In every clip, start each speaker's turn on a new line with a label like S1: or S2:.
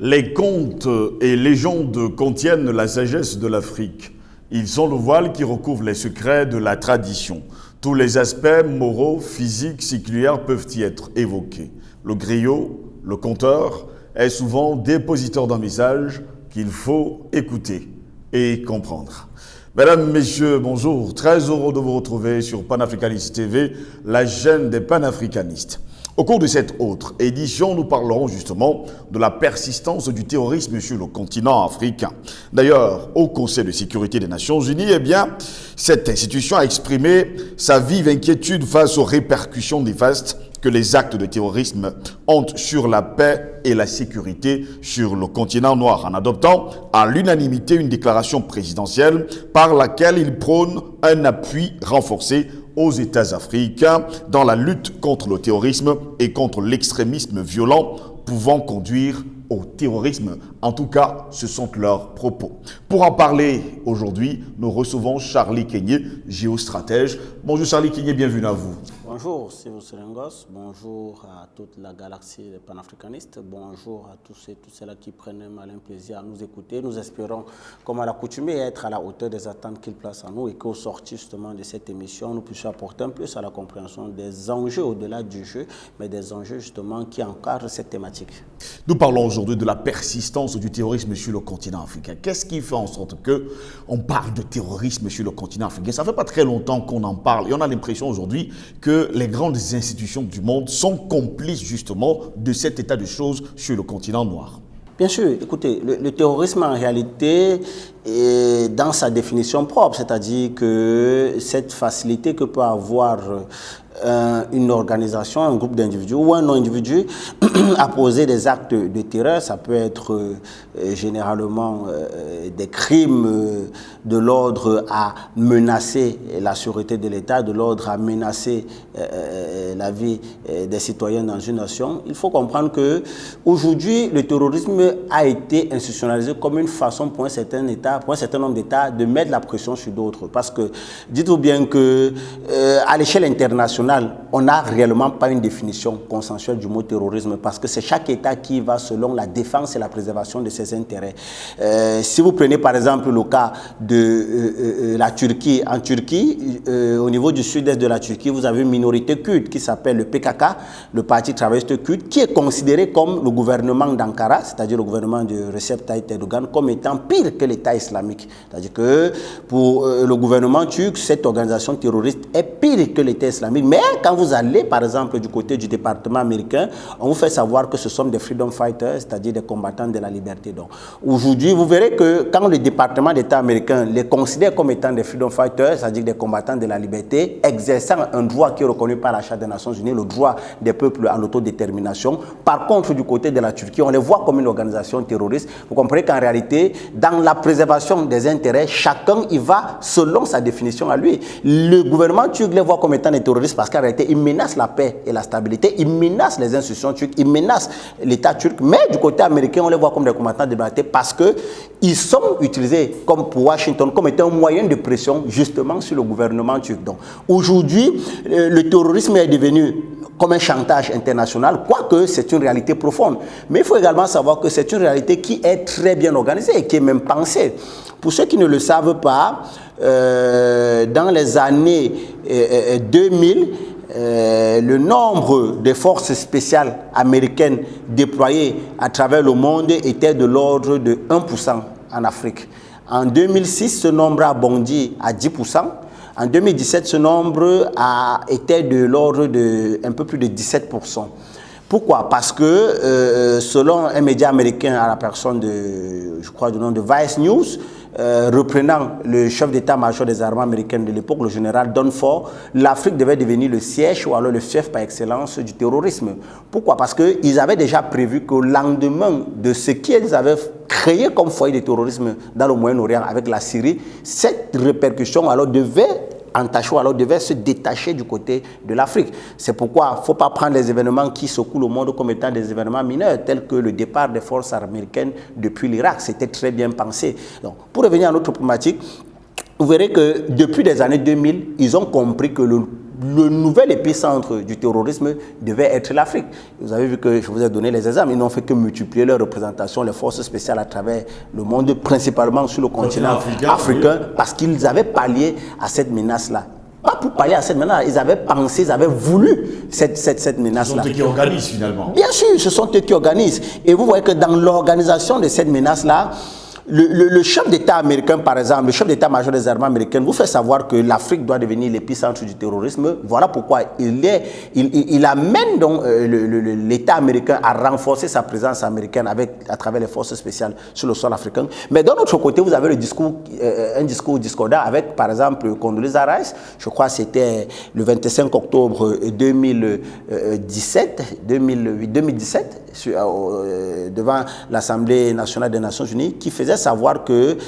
S1: Les contes et légendes contiennent la sagesse de l'Afrique. Ils sont le voile qui recouvre les secrets de la tradition. Tous les aspects moraux, physiques, séculaires peuvent y être évoqués. Le griot, le conteur, est souvent dépositeur d'un message qu'il faut écouter et comprendre. Mesdames, Messieurs, bonjour. Très heureux de vous retrouver sur Panafricanist TV, la chaîne des panafricanistes. Au cours de cette autre édition, nous parlerons justement de la persistance du terrorisme sur le continent africain. D'ailleurs, au Conseil de sécurité des Nations Unies, cette institution a exprimé sa vive inquiétude face aux répercussions néfastes que les actes de terrorisme ont sur la paix et la sécurité sur le continent noir, en adoptant à l'unanimité une déclaration présidentielle par laquelle il prône un appui renforcé aux États africains dans la lutte contre le terrorisme et contre l'extrémisme violent pouvant conduire au terrorisme. En tout cas, ce sont leurs propos. Pour en parler aujourd'hui, nous recevons Charlie Kenyé, géostratège. Bonjour Charlie Kenyé, bienvenue à vous.
S2: Bonjour Sylvain Serengos, bonjour à toute la galaxie des panafricanistes, bonjour à tous et toutes ceux-là qui prennent un malin plaisir à nous écouter. Nous espérons, comme à l'accoutumée, être à la hauteur des attentes qu'ils placent en nous et qu'au sortir justement de cette émission, nous puissions apporter un peu à la compréhension des enjeux au-delà du jeu, mais des enjeux justement qui encadrent cette thématique.
S1: Nous parlons aujourd'hui de la persistance du terrorisme sur le continent africain. Qu'est-ce qui fait en sorte qu'on parle de terrorisme sur le continent africain? Ça ne fait pas très longtemps qu'on en parle et on a l'impression aujourd'hui que les grandes institutions du monde sont complices justement de cet état de choses sur le continent noir.
S2: Bien sûr, écoutez, le terrorisme en réalité est dans sa définition propre, c'est-à-dire que cette facilité que peut avoir une organisation, un groupe d'individus ou un non-individu à poser des actes de terreur, ça peut être généralement des crimes de l'ordre à menacer la sûreté de l'État, de l'ordre à menacer la vie des citoyens dans une nation. Il faut comprendre que aujourd'hui, le terrorisme a été institutionnalisé comme une façon pour un certain État, pour un certain nombre d'États, de mettre la pression sur d'autres. Parce que dites-vous bien que à l'échelle internationale, on n'a réellement pas une définition consensuelle du mot terrorisme parce que c'est chaque État qui va selon la défense et la préservation de ses intérêts. Si vous prenez par exemple le cas de la Turquie, en Turquie, au niveau du sud-est de la Turquie, vous avez une minorité kurde qui s'appelle le PKK, le Parti travailliste kurde, qui est considéré comme le gouvernement d'Ankara, c'est-à-dire le gouvernement de Recep Tayyip Erdogan, comme étant pire que l'État islamique. C'est-à-dire que pour le gouvernement turc, cette organisation terroriste est pire que l'État islamique. Mais quand vous allez, par exemple, du côté du département américain, on vous fait savoir que ce sont des freedom fighters, c'est-à-dire des combattants de la liberté. Donc, aujourd'hui, vous verrez que quand le département d'État américain les considère comme étant des freedom fighters, c'est-à-dire des combattants de la liberté, exerçant un droit qui est reconnu par la Charte des Nations Unies, le droit des peuples à l'autodétermination. Par contre, du côté de la Turquie, on les voit comme une organisation terroriste. Vous comprenez qu'en réalité, dans la préservation des intérêts, chacun y va selon sa définition à lui. Le gouvernement turc les voit comme étant des terroristes parce qu'en réalité, il menace la paix et la stabilité, il menace les institutions turques, il menace l'État turc. Mais du côté américain, on les voit comme des combattants de la liberté parce qu'ils sont utilisés comme pour Washington comme étant un moyen de pression justement sur le gouvernement turc. Donc aujourd'hui, le terrorisme est devenu comme un chantage international, quoique c'est une réalité profonde. Mais il faut également savoir que c'est une réalité qui est très bien organisée et qui est même pensée. Pour ceux qui ne le savent pas, dans les années 2000, le nombre de forces spéciales américaines déployées à travers le monde était de l'ordre de 1% en Afrique. En 2006, ce nombre a bondi à 10%. En 2017, ce nombre était de l'ordre de un peu plus de 17%. Pourquoi? Parce que selon un média américain à la personne de, je crois, du nom de Vice News, reprenant le chef d'état-major des armées américaines de l'époque, le général Dunford, l'Afrique devait devenir le siège ou alors le fief par excellence du terrorisme. Pourquoi? Parce qu'ils avaient déjà prévu qu'au lendemain de ce qu'ils avaient créé comme foyer de terrorisme dans le Moyen-Orient avec la Syrie, cette répercussion alors devait devait se détacher du côté de l'Afrique. C'est pourquoi il ne faut pas prendre les événements qui secouent le monde comme étant des événements mineurs, tels que le départ des forces américaines depuis l'Irak. C'était très bien pensé. Donc, pour revenir à notre problématique, vous verrez que depuis les années 2000, ils ont compris que le le nouvel épicentre du terrorisme devait être l'Afrique. Vous avez vu que je vous ai donné les exemples. Ils n'ont fait que multiplier leur représentation, les forces spéciales à travers le monde, principalement sur le continent africain, oui, parce qu'ils avaient pallié à cette menace-là. Pas pour pallier à cette menace, ils avaient pensé, ils avaient voulu cette menace-là.
S1: Ce sont eux qui organisent finalement.
S2: Bien sûr, ce sont eux qui organisent. Et vous voyez que dans l'organisation de cette menace-là, le chef d'État américain, par exemple, le chef d'État-major des armées américaines, vous fait savoir que l'Afrique doit devenir l'épicentre du terrorisme. Voilà pourquoi il amène donc l'État américain à renforcer sa présence américaine à travers les forces spéciales sur le sol africain. Mais d'un autre côté, vous avez un discours discordant avec, par exemple, Condoleezza Rice. Je crois que c'était le 25 octobre 2017, devant l'Assemblée nationale des Nations unies, qui faisait savoir que,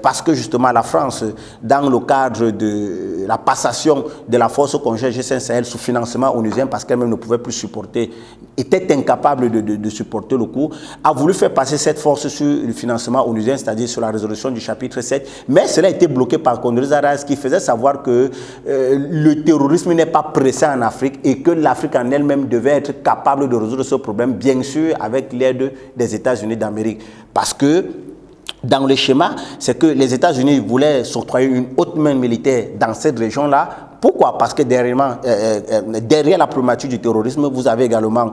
S2: parce que justement la France, dans le cadre de la passation de la force conjointe G5 Sahel sous financement onusien, parce qu'elle-même ne pouvait plus supporter, était incapable de supporter le coût, a voulu faire passer cette force sur le financement onusien, c'est-à-dire sur la résolution du chapitre 7, mais cela a été bloqué par Condoleezza Rice, qui faisait savoir que le terrorisme n'est pas pressé en Afrique et que l'Afrique en elle-même devait être capable de résoudre ce problème, bien sûr avec l'aide des États-Unis d'Amérique. Parce que dans le schéma, c'est que les États-Unis voulaient s'octroyer une haute main militaire dans cette région-là. Pourquoi? Parce que derrière la problématique du terrorisme, vous avez également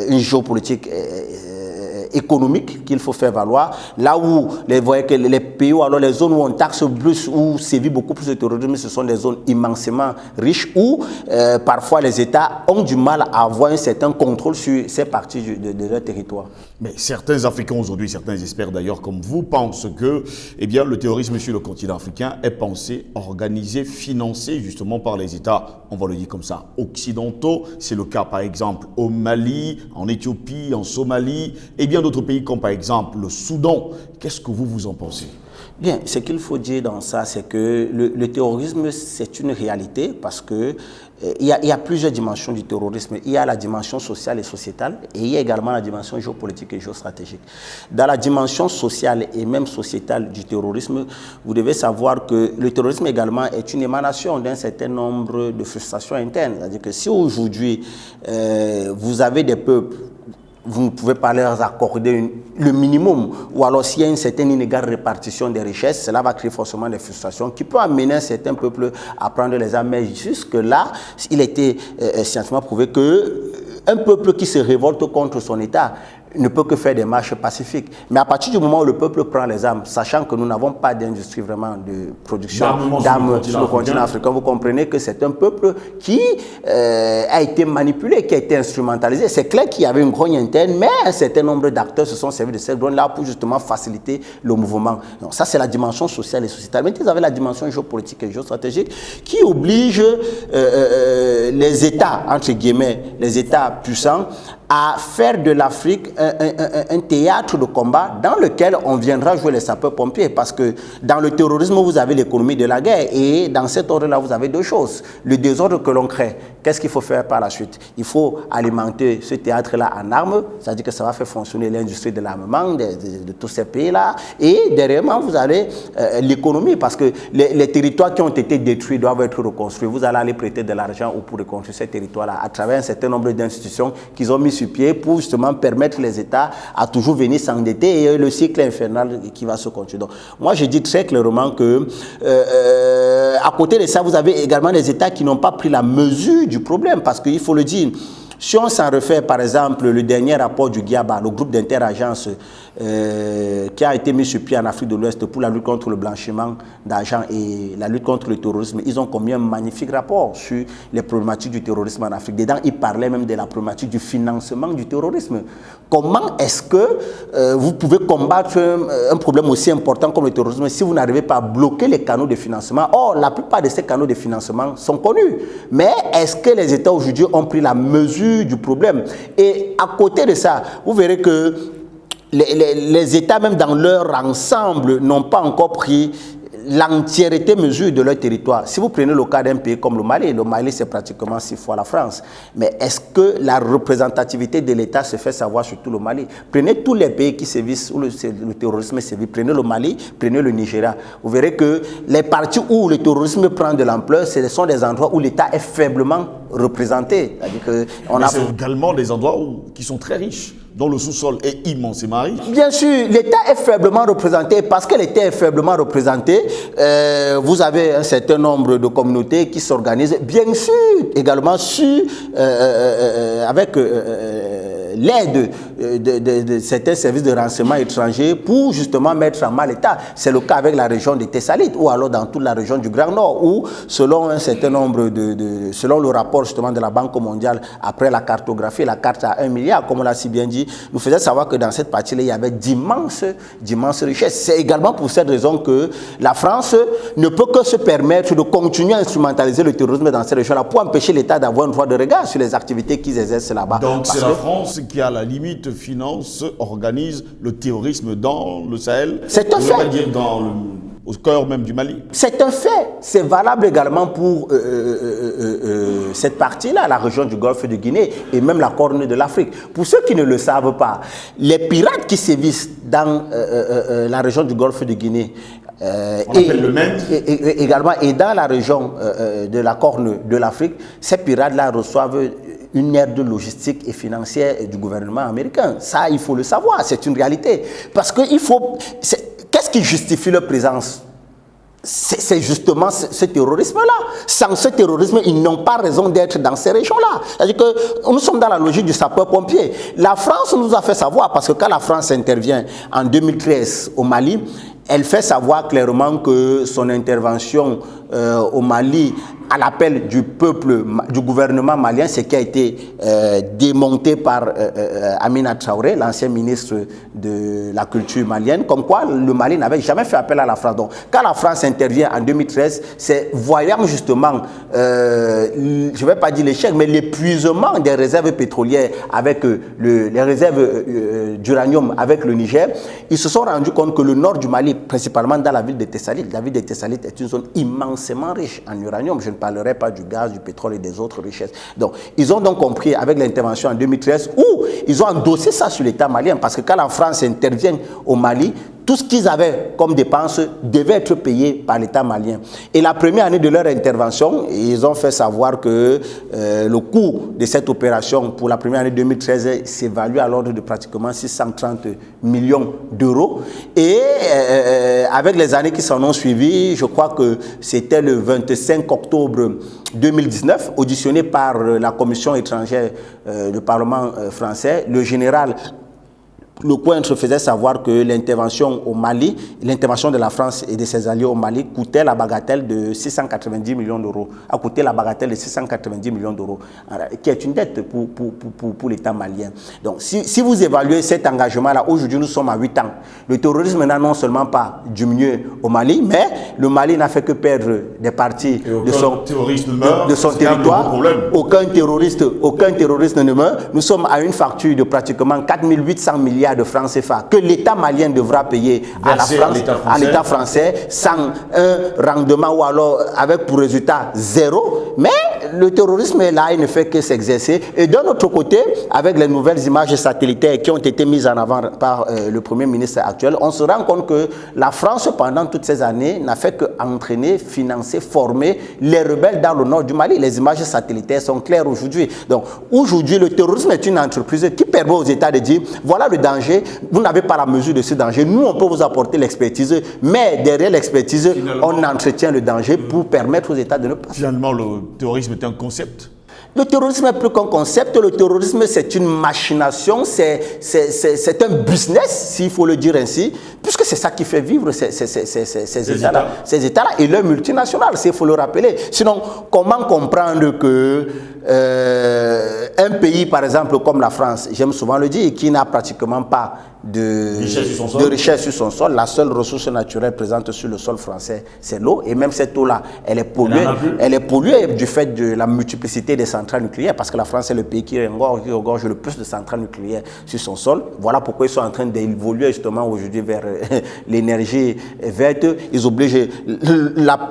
S2: une géopolitique économique qu'il faut faire valoir. Là où vous voyez que les pays, ou alors les zones où on taxe plus, où sévit beaucoup plus de terrorisme, ce sont des zones immensément riches où parfois les États ont du mal à avoir un certain contrôle sur ces parties de leur territoire.
S1: Mais certains Africains aujourd'hui, certains experts d'ailleurs comme vous, pensent que le terrorisme sur le continent africain est pensé, organisé, financé justement par les États, on va le dire comme ça, occidentaux. C'est le cas par exemple au Mali, en Éthiopie, en Somalie et bien d'autres pays comme par exemple le Soudan. Qu'est-ce que vous en pensez?
S2: Bien, ce qu'il faut dire dans ça, c'est que le terrorisme, c'est une réalité parce que il y a plusieurs dimensions du terrorisme. Il y a la dimension sociale et sociétale et il y a également la dimension géopolitique et géostratégique. Dans la dimension sociale et même sociétale du terrorisme, vous devez savoir que le terrorisme également est une émanation d'un certain nombre de frustrations internes. C'est-à-dire que si aujourd'hui, vous avez des peuples, vous ne pouvez pas leur accorder le minimum, ou alors s'il y a une certaine inégale répartition des richesses, cela va créer forcément des frustrations qui peut amener certains peuples à prendre les armes. Mais jusque-là, il a été scientifiquement prouvé qu'un peuple qui se révolte contre son État ne peut que faire des marches pacifiques. Mais à partir du moment où le peuple prend les armes, sachant que nous n'avons pas d'industrie vraiment de production d'armes sur le continent africain, vous comprenez que c'est un peuple qui a été manipulé, qui a été instrumentalisé. C'est clair qu'il y avait une grogne interne, mais un certain nombre d'acteurs se sont servis de cette grogne-là pour justement faciliter le mouvement. Donc ça, c'est la dimension sociale et sociétale. Mais vous avez la dimension géopolitique et géostratégique qui oblige les États, entre guillemets, les États puissants, à faire de l'Afrique un théâtre de combat dans lequel on viendra jouer les sapeurs-pompiers. Parce que dans le terrorisme, vous avez l'économie de la guerre. Et dans cet ordre-là, vous avez deux choses. Le désordre que l'on crée, qu'est-ce qu'il faut faire par la suite? Il faut alimenter ce théâtre-là en armes, c'est-à-dire que ça va faire fonctionner l'industrie de l'armement de tous ces pays-là. Et derrière, vous avez l'économie, parce que les territoires qui ont été détruits doivent être reconstruits. Vous allez aller prêter de l'argent pour reconstruire ces territoires-là à travers un certain nombre d'institutions qu'ils ont mis sur pied pour justement permettre les États à toujours venir s'endetter et le cycle infernal qui va se continuer. Donc, moi, je dis très clairement que à côté de ça, vous avez également des États qui n'ont pas pris la mesure du problème, parce qu'il faut le dire. Si on s'en réfère, par exemple, le dernier rapport du GIABA, le groupe d'interagence qui a été mis sur pied en Afrique de l'Ouest pour la lutte contre le blanchiment d'argent et la lutte contre le terrorisme, ils ont commis un magnifique rapport sur les problématiques du terrorisme en Afrique. Dedans, ils parlaient même de la problématique du financement du terrorisme. Comment est-ce que vous pouvez combattre un problème aussi important comme le terrorisme si vous n'arrivez pas à bloquer les canaux de financement? Or, la plupart de ces canaux de financement sont connus. Mais est-ce que les États aujourd'hui ont pris la mesure du problème? Et à côté de ça, vous verrez que les États, même dans leur ensemble, n'ont pas encore pris l'entièreté mesure de leur territoire. Si vous prenez le cas d'un pays comme le Mali c'est pratiquement 6 fois la France. Mais est-ce que la représentativité de l'État se fait savoir sur tout le Mali? Prenez tous les pays qui sévissent, où le terrorisme sévit. Prenez le Mali, prenez le Nigeria. Vous verrez que les parties où le terrorisme prend de l'ampleur, ce sont des endroits où l'État est faiblement représenté.
S1: C'est également des endroits qui sont très riches, dont le sous-sol est immensément riche.
S2: Bien sûr, l'État est faiblement représenté. Parce que l'État est faiblement représenté, vous avez un certain nombre de communautés qui s'organisent, bien sûr, également avec l'aide de certains services de renseignement étrangers pour justement mettre en mal l'État. C'est le cas avec la région de Thessalite ou alors dans toute la région du Grand Nord où, selon un certain nombre selon le rapport justement de la Banque mondiale, après la cartographie, la carte à 1 milliard, comme on l'a si bien dit, nous faisait savoir que dans cette partie-là, il y avait d'immenses richesses. C'est également pour cette raison que la France ne peut que se permettre de continuer à instrumentaliser le terrorisme dans ces régions-là pour empêcher l'État d'avoir un droit de regard sur les activités qu'ils exercent là-bas.
S1: Donc c'est la France qui, à la limite, finance, organise le terrorisme dans le Sahel.
S2: C'est un fait.
S1: On va dire au cœur même du Mali.
S2: C'est un fait. C'est valable également pour cette partie-là, la région du Golfe de Guinée et même la Corne de l'Afrique. Pour ceux qui ne le savent pas, les pirates qui sévissent dans la région du Golfe de Guinée, également, et dans la région de la Corne de l'Afrique, ces pirates-là reçoivent une aide logistique et financière du gouvernement américain. Ça, il faut le savoir, c'est une réalité. Parce qu'il faut... Qu'est-ce qui justifie leur présence? C'est justement ce terrorisme-là. Sans ce terrorisme, ils n'ont pas raison d'être dans ces régions-là. C'est-à-dire que nous sommes dans la logique du sapeur-pompier. La France nous a fait savoir, parce que quand la France intervient en 2013 au Mali, elle fait savoir clairement que son intervention au Mali, à l'appel du peuple, du gouvernement malien, ce qui a été démonté par Amina Traoré, l'ancien ministre de la culture malienne, comme quoi le Mali n'avait jamais fait appel à la France. Donc, quand la France intervient en 2013, c'est voyant justement, je ne vais pas dire l'échec, mais l'épuisement des réserves pétrolières avec les réserves d'uranium avec le Niger, ils se sont rendus compte que le nord du Mali, principalement dans la ville de Thessalite, la ville de Thessalite est une zone immensément riche en uranium. Je ne parlerai pas du gaz, du pétrole et des autres richesses. Donc, ils ont donc compris avec l'intervention en 2013 où ils ont endossé ça sur l'État malien parce que quand la France intervient au Mali, tout ce qu'ils avaient comme dépenses devait être payé par l'État malien. Et la première année de leur intervention, ils ont fait savoir que le coût de cette opération pour la première année 2013 s'évalue à l'ordre de pratiquement 630 millions d'euros. Et avec les années qui s'en ont suivi, je crois que c'était le 25 octobre 2019, auditionné par la commission étrangère du Parlement français, le général Lecointre faisait savoir que l'intervention au Mali, l'intervention de la France et de ses alliés au Mali coûtait la bagatelle de 690 millions d'euros, a coûté la bagatelle de 690 millions d'euros, qui est une dette pour l'État malien. Donc, si vous évaluez cet engagement-là, aujourd'hui nous sommes à 8 ans. Le terrorisme n'a non seulement pas diminué au Mali, mais le Mali n'a fait que perdre des parties de son territoire. Aucun terroriste ne meurt. Nous sommes à une facture de pratiquement 4800 milliards de francs CFA que l'État malien devra payer à la France, à l'État français, sans un rendement ou alors avec pour résultat zéro. Mais le terrorisme est là, il ne fait que s'exercer. Et d'un autre côté, avec les nouvelles images satellitaires qui ont été mises en avant par le Premier ministre actuel, on se rend compte que la France, pendant toutes ces années, n'a fait qu'entraîner, financer, former les rebelles dans le nord du Mali. Les images satellitaires sont claires aujourd'hui. Donc aujourd'hui, le terrorisme est une entreprise qui permet aux États de dire, voilà le danger, vous n'avez pas la mesure de ce danger, nous on peut vous apporter l'expertise, mais derrière l'expertise, on entretient le danger pour permettre aux États de ne pas...
S1: Finalement, le terrorisme est un concept.
S2: Le terrorisme est plus qu'un concept, le terrorisme c'est une machination, c'est un business, s'il faut le dire ainsi, puisque c'est ça qui fait vivre ces États-là et leurs multinationales, s'il faut le rappeler. Sinon, comment comprendre que un pays, par exemple, comme la France, j'aime souvent le dire, qui n'a pratiquement pas de richesse sur son sol, la seule ressource naturelle présente sur le sol français, c'est l'eau, et même cette eau-là, elle est polluée du fait de la multiplicité des centrales nucléaires, parce que la France est le pays qui regorge le plus de centrales nucléaires sur son sol. Voilà pourquoi ils sont en train d'évoluer justement aujourd'hui vers l'énergie verte, ils obligent la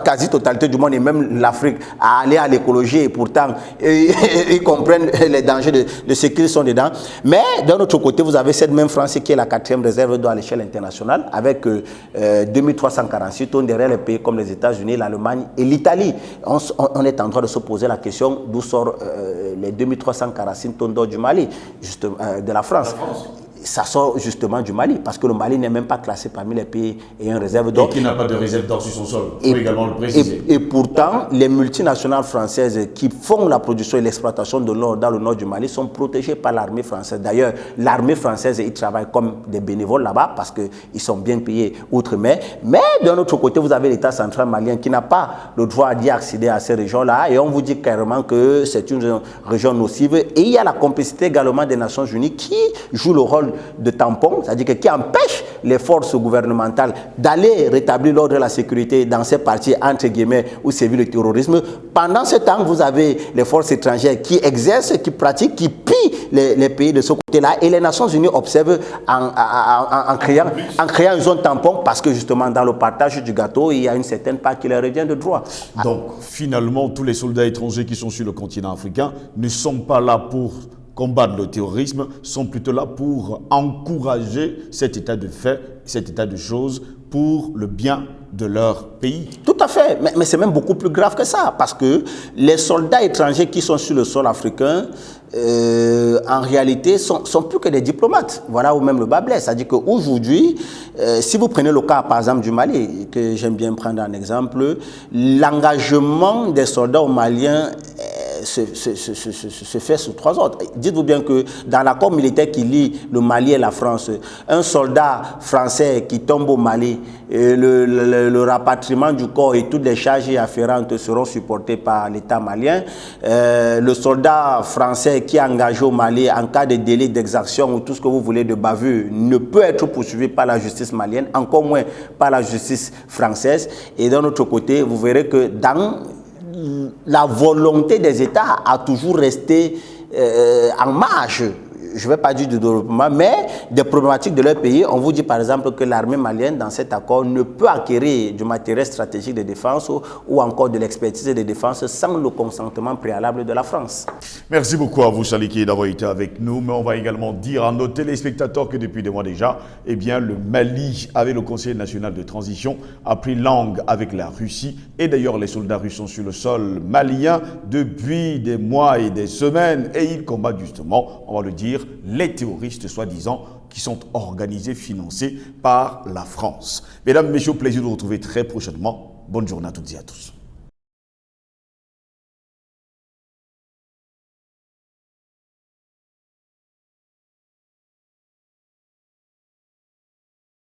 S2: quasi-totalité du monde et même l'Afrique à aller à l'écologie et pourtant ils comprennent les dangers de ce qu'ils sont dedans. Mais d'un autre côté, vous avez cette même France qui est la 4e réserve d'eau à l'échelle internationale avec 2346 tonnes derrière les pays comme les États-Unis, l'Allemagne et l'Italie. On est en train de se poser la question d'où sort les 2346 tonnes d'eau du Mali, justement, de la France. Ça sort justement du Mali, parce que le Mali n'est même pas classé parmi les pays ayant une réserve d'or.
S1: Et qui n'a pas de réserve d'or sur son sol, il faut également le préciser.
S2: Et pourtant, les multinationales françaises qui font la production et l'exploitation de l'or dans le nord du Mali sont protégées par l'armée française. D'ailleurs, l'armée française, ils travaillent comme des bénévoles là-bas, parce qu'ils sont bien payés outre-mer. Mais d'un autre côté, vous avez l'État central malien qui n'a pas le droit d'y accéder à ces régions-là, et on vous dit carrément que c'est une région nocive. Et il y a la complicité également des Nations Unies qui joue le rôle de tampon, c'est-à-dire qui empêche les forces gouvernementales d'aller rétablir l'ordre et la sécurité dans ces parties entre guillemets où sévit le terrorisme. Pendant ce temps, vous avez les forces étrangères qui exercent, qui pratiquent, qui pillent les pays de ce côté-là, et les Nations Unies observent en créant une zone tampon, parce que justement dans le partage du gâteau, il y a une certaine part qui leur revient de droit.
S1: Donc finalement, tous les soldats étrangers qui sont sur le continent africain ne sont pas là pour combattre le terrorisme, sont plutôt là pour encourager cet état de fait, cet état de choses pour le bien de leur pays.
S2: Tout à fait, mais c'est même beaucoup plus grave que ça, parce que les soldats étrangers qui sont sur le sol africain, en réalité, sont plus que des diplomates. Voilà où même le bas blesse. C'est-à-dire qu'aujourd'hui, si vous prenez le cas, par exemple, du Mali, que j'aime bien prendre en exemple, l'engagement des soldats maliens se fait sous 3 ordres. Dites-vous bien que dans l'accord militaire qui lie le Mali et la France, un soldat français qui tombe au Mali, le rapatriement du corps et toutes les charges afférentes seront supportées par l'État malien. Le soldat français qui est engagé au Mali en cas de délit d'exaction ou tout ce que vous voulez de bavure ne peut être poursuivi par la justice malienne, encore moins par la justice française. Et d'un autre côté, vous verrez que dans la volonté des États a toujours resté en marge, je ne vais pas dire du développement, mais des problématiques de leur pays. On vous dit par exemple que l'armée malienne, dans cet accord, ne peut acquérir du matériel stratégique de défense ou encore de l'expertise de défense sans le consentement préalable de la France.
S1: Merci beaucoup à vous, Saliki, d'avoir été avec nous. Mais on va également dire à nos téléspectateurs que depuis des mois déjà, eh bien, le Mali, avec le Conseil national de transition, a pris langue avec la Russie. Et d'ailleurs, les soldats russes sont sur le sol malien depuis des mois et des semaines. Et ils combattent justement, on va le dire, les terroristes soi-disant qui sont organisés, financés par la France. Mesdames, Messieurs, plaisir de vous retrouver très prochainement. Bonne journée à toutes et à tous.